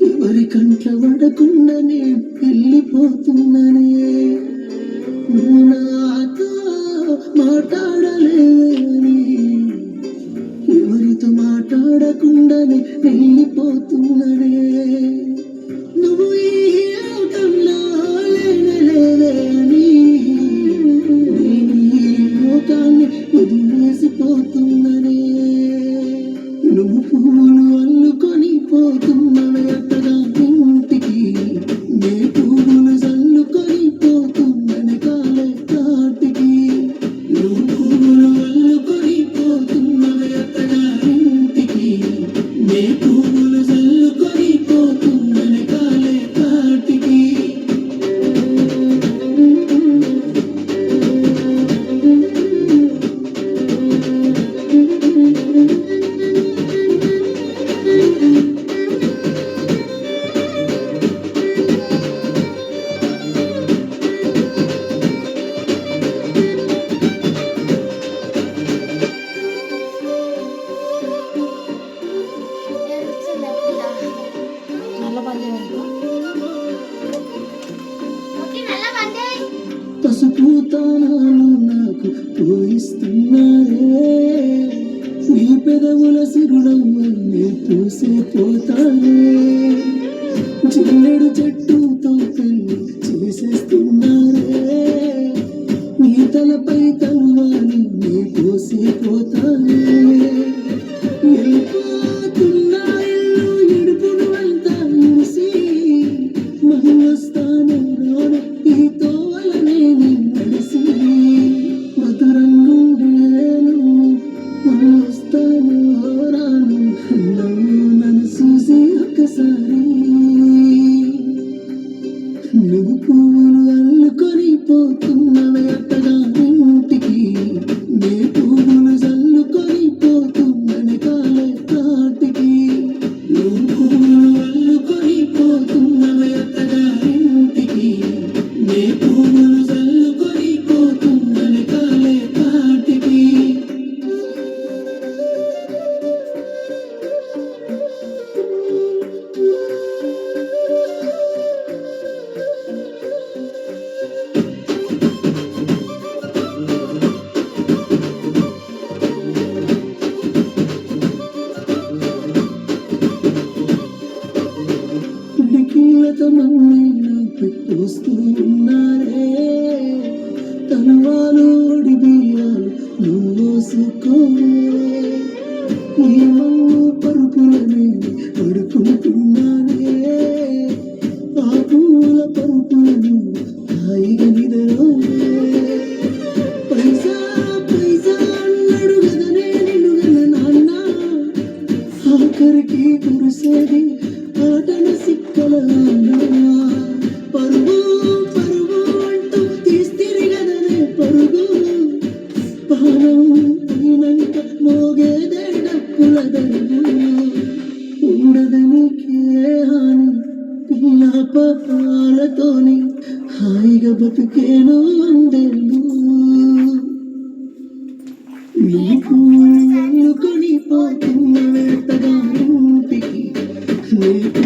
ఎవరి కంట్ల పడకుండానే వెళ్ళిపోతున్ననే నువ్వు నాతో మాట్లాడలేని ఎవరితో మాట్లాడకుండానే వెళ్ళిపోతున్ననే నువ్వు ఈ లోకంలో లేనలేని లోకాన్ని వదిలేసిపోతున్ననే నువ్వు పువ్వులు అల్లుకొని పోతున్నవే అట్టగా ఇంటికి నే పువ్వులు చల్లుకొని పోతున్ననే కాలే కాటికి నువ్వు పువ్వులు అల్లుకొని పోతున్నవే అట్టగా ఇంటికి నే పువ్వులు చల్లుకొని పోతున్ననే కాలే కాటికి పసుపు తాళాలు నాకు పోయిస్తున్నారే నీ పెదవుల సిరుడవ్వని పూసే పోతానే చిన్నడు చెట్టుతో పెళ్లి చేసేస్తున్నారే నీ తలపై తలువాని నీ పోసే పోతానే వెళ్ళిపోతున్నా ఇల్లు ఇడుపును అంతా ముసి మహిళస్థానం రాను ఈ తోవలనే నడిసి మధురంగుండేను మహిళస్థాను రాను నన్ను చూసి ఒక్కసారి నువ్వు పువ్వులు అల్లుకొని పోతున్నవే అట్టగా ఇంటికి నే పువ్వులు చల్లుకొని పోతున్ననే కాలే కాటికి నువ్వు పువ్వులు అల్లుకొని పోతున్నవే అట్టగా ఇంటికి నే పువ్వులు చల్లుకొని పోతున్ననే కాలే కాటికి పిడికిళ్ళతో మమ్మీ నాపై పోస్తూ ఉన్నారే తనువాలు ఒడి బియ్యాలు నువ్వు మోసుకోవే ఈ మన్ను పరుపులనే పడుకుంటున్నానే ఆ పూల పరుపులను హాయిగా నిద్రలోనే పైసా పైసా అన్నాడు గదనే నిన్నుగల నాన్న ఆఖరికి కురిసేది ఆటన సిక్కల పరుగు పరుగు అంటూ తీస్తిరి గదనే పరుగు పానం అయినంక మోగేదే డప్పుల దరుగు ఉండదనికే హాని పిల్ల పాపాలతోని హాయిగా బతుకేను వందేళ్ళు నీకు అల్లుకొని పోతున్న వేటగా ఇంటికి నీకు